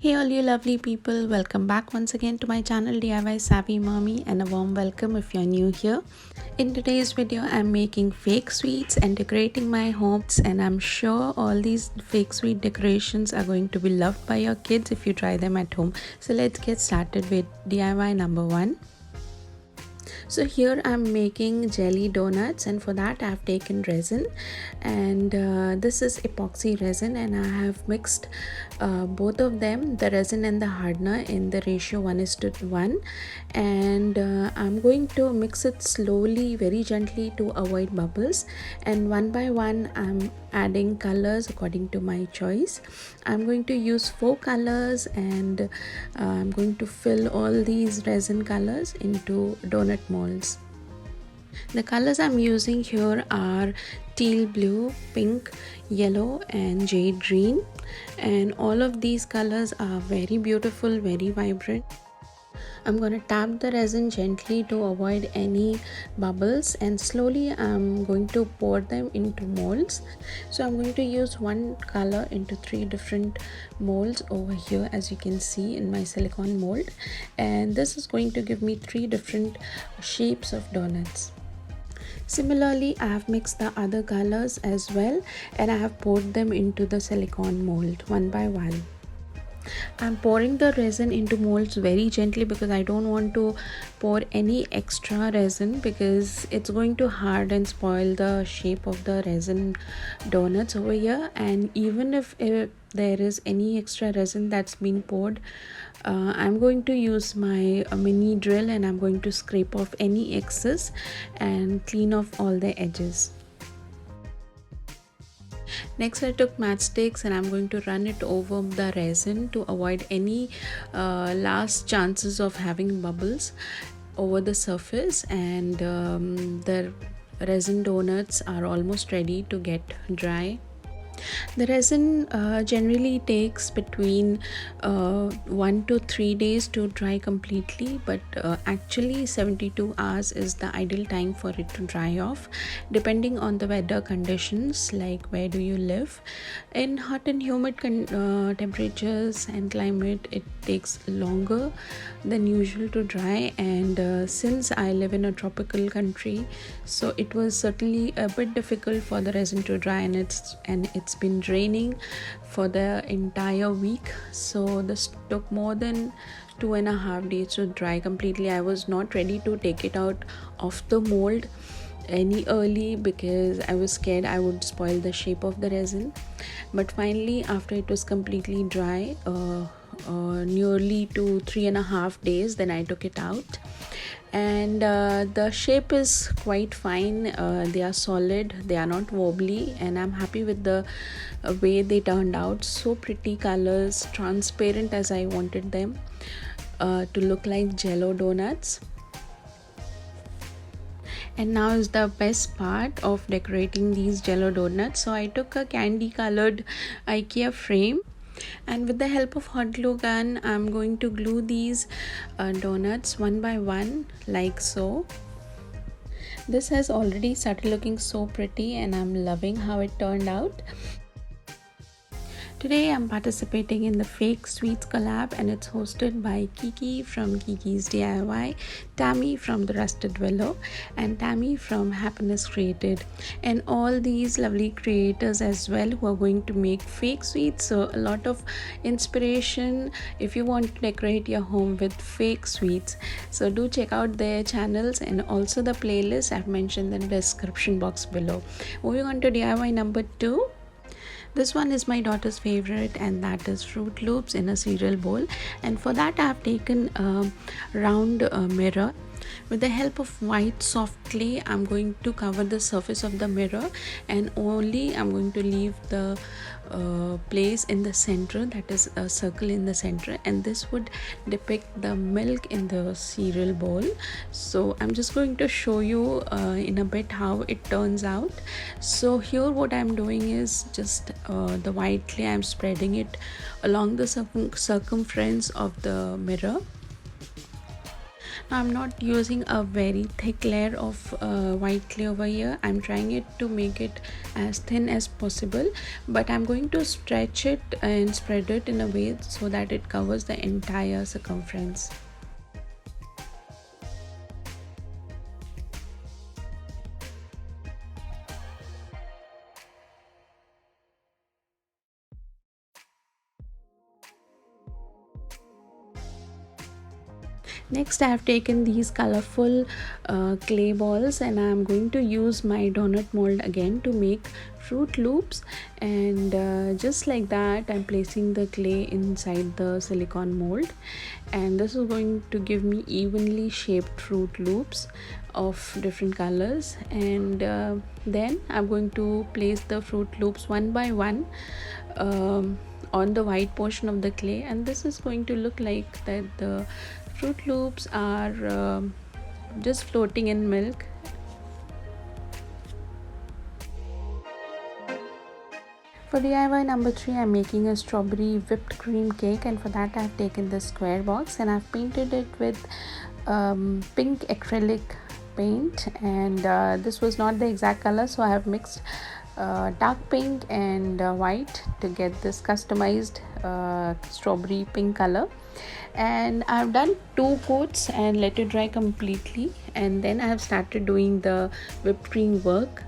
Hey all you lovely people, welcome back once again to my channel DIY Savvy Mommy, and a warm welcome if you're new here. In today's video I'm making fake sweets and decorating my home, and I'm sure all these fake sweet decorations are going to be loved by your kids if you try them at home. So let's get started with DIY number 1. So here I'm making jelly donuts, and for that I have taken resin, and this is epoxy resin, and I have mixed both of them, the resin and the hardener, in the ratio 1:1, and I'm going to mix it slowly, very gently, to avoid bubbles, and one by one I'm adding colors according to my choice. I'm going to use 4 colors, and I'm going to fill all these resin colors into donut molds. The colors I'm using here are teal blue, pink, yellow and jade green, and all of these colors are very beautiful, very vibrant. I'm going to tap the resin gently to avoid any bubbles, and slowly I'm going to pour them into molds. So I'm going to use one color into 3 different molds over here, as you can see in my silicone mold, and this is going to give me 3 different shapes of donuts. Similarly, I have mixed the other colors as well, and I have poured them into the silicone mold one by one. I'm pouring the resin into molds very gently because I don't want to pour any extra resin, because it's going to hard and spoil the shape of the resin donuts over here. And even if there is any extra resin that's been poured, I'm going to use my mini drill, and I'm going to scrape off any excess and clean off all the edges. Next, I took matchsticks, and I'm going to run it over the resin to avoid any last chances of having bubbles over the surface. And the resin donuts are almost ready to get dry. The resin generally takes between 1 to 3 days to dry completely, but actually 72 hours is the ideal time for it to dry off, depending on the weather conditions, like where do you live. In hot and humid temperatures and climate, it takes longer than usual to dry, and since I live in a tropical country, so it was certainly a bit difficult for the resin to dry, and it's been raining for the entire week, so this took more than 2.5 days to dry completely. I was not ready to take it out of the mold any early because I was scared I would spoil the shape of the resin, but finally, after it was completely dry, nearly to 3.5 days, then I took it out, and the shape is quite fine. They are solid, they are not wobbly, and I'm happy with the way they turned out. So pretty colors, transparent as I wanted them to look like jello donuts. And now is the best part of decorating these jello donuts. So I took a candy colored IKEA frame, and with the help of hot glue gun, I'm going to glue these donuts one by one, like so. This has already started looking so pretty, and I'm loving how it turned out. Today I'm participating in the Fake Sweets collab, and it's hosted by Kiki from Kiki's DIY, Tammy from The Rusted Willow, and Tammy from Happiness Created, and all these lovely creators as well who are going to make fake sweets. So a lot of inspiration if you want to decorate your home with fake sweets. So do check out their channels, and also the playlist I've mentioned in the description box below. Moving on to DIY number 2. This one is my daughter's favorite, and that is Fruit Loops in a cereal bowl, and for that I have taken a round mirror. With the help of white soft clay, I'm going to cover the surface of the mirror, and only I'm going to leave the place in the center, that is a circle in the center, and this would depict the milk in the cereal bowl. So I'm just going to show you in a bit how it turns out. So here what I'm doing is just the white clay, I'm spreading it along the circumference of the mirror. I'm not using a very thick layer of white clay over here. I'm trying it to make it as thin as possible, but I'm going to stretch it and spread it in a way so that it covers the entire circumference. Next, I have taken these colorful clay balls and I am going to use my donut mold again to make fruit loops, and just like that I'm placing the clay inside the silicone mold, and this is going to give me evenly shaped fruit loops of different colors. And then I'm going to place the fruit loops one by one on the white portion of the clay, and this is going to look like that the fruit loops are just floating in milk. For DIY number 3, I'm making a strawberry whipped cream cake, and for that I've taken this square box and I've painted it with pink acrylic paint, and this was not the exact color, so I have mixed dark pink and white to get this customized strawberry pink color. And I've done 2 coats and let it dry completely, and then I have started doing the whipped cream work.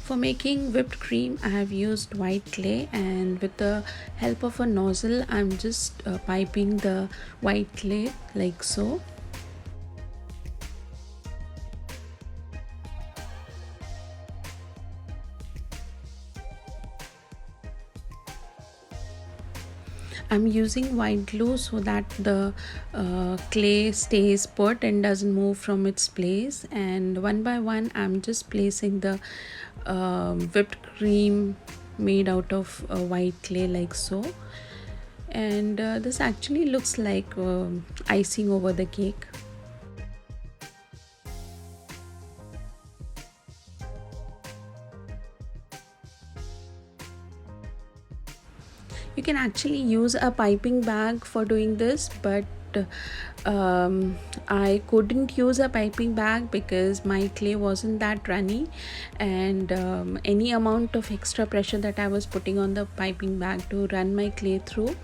For making whipped cream, I have used white clay, and with the help of a nozzle I'm just piping the white clay like so. I'm using white glue so that the clay stays put and doesn't move from its place, and one by one I'm just placing the whipped cream made out of white clay like so. And this actually looks like icing over the cake. You can actually use a piping bag for doing this, but I couldn't use a piping bag because my clay wasn't that runny, and any amount of extra pressure that I was putting on the piping bag to run my clay through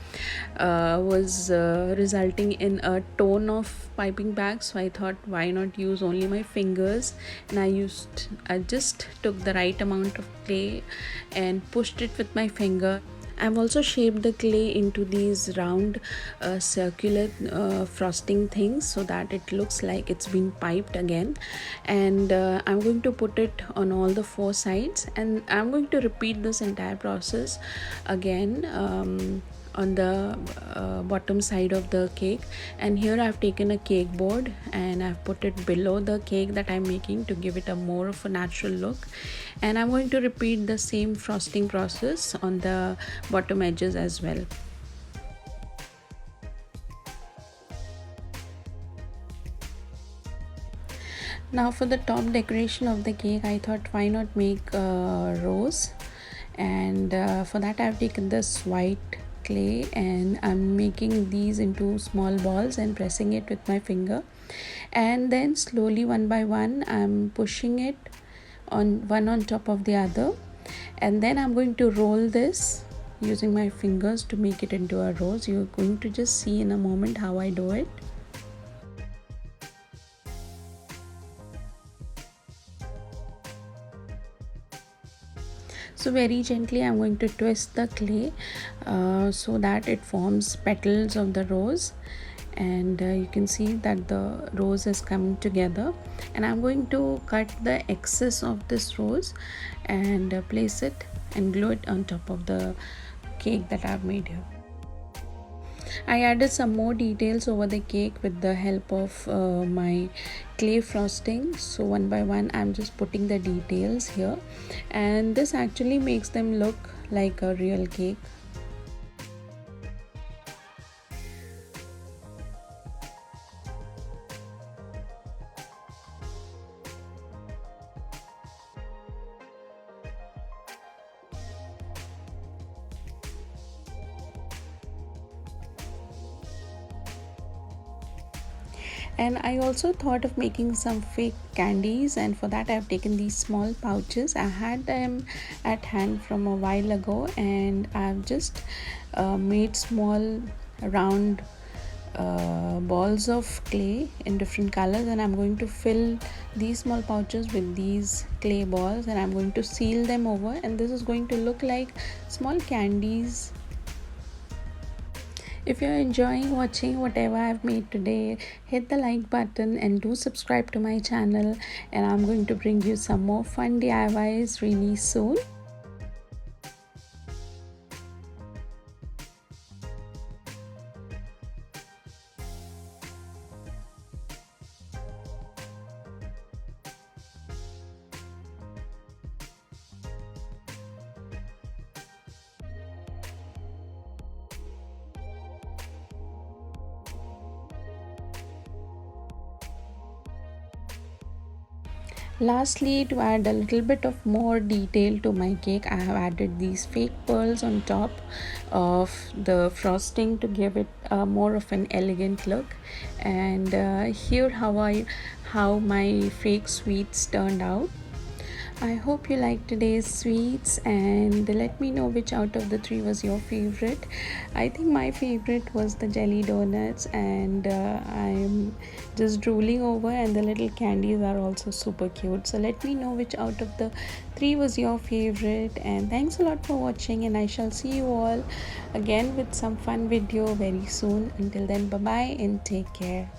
was resulting in a ton of piping bag. So I thought, why not use only my fingers, and I just took the right amount of clay and pushed it with my finger. I've also shaped the clay into these round circular frosting things so that it looks like it's been piped again, and I'm going to put it on all the 4 sides, and I'm going to repeat this entire process again on the bottom side of the cake. And here I've taken a cake board and I've put it below the cake that I'm making to give it a more of a natural look, and I'm going to repeat the same frosting process on the bottom edges as well. Now for the top decoration of the cake, I thought, why not make a rose, and for that I've taken this white clay and I'm making these into small balls and pressing it with my finger, and then slowly one by one I'm pushing it on one on top of the other, and then I'm going to roll this using my fingers to make it into a rose. You're going to just see in a moment how I do it. So very gently I'm going to twist the clay so that it forms petals of the rose, and you can see that the rose is coming together, and I'm going to cut the excess of this rose and place it and glue it on top of the cake that I've made here. I added some more details over the cake with the help of my clay frosting. So one by one I'm just putting the details here, and this actually makes them look like a real cake. And I also thought of making some fake candies, and for that I've taken these small pouches. I had them at hand from a while ago, and I've just made small round balls of clay in different colors, and I'm going to fill these small pouches with these clay balls, and I'm going to seal them over, and this is going to look like small candies. If you're enjoying watching whatever I've made today, hit the like button and do subscribe to my channel, and I'm going to bring you some more fun DIYs really soon. Lastly, to add a little bit of more detail to my cake, I have added these fake pearls on top of the frosting to give it more of an elegant look. And here how my fake sweets turned out. I hope you liked today's sweets, and let me know which out of the three was your favorite. I think my favorite was the jelly donuts, and I'm just drooling over, and the little candies are also super cute. So let me know which out of the three was your favorite, and thanks a lot for watching, and I shall see you all again with some fun video very soon. Until then, bye bye and take care.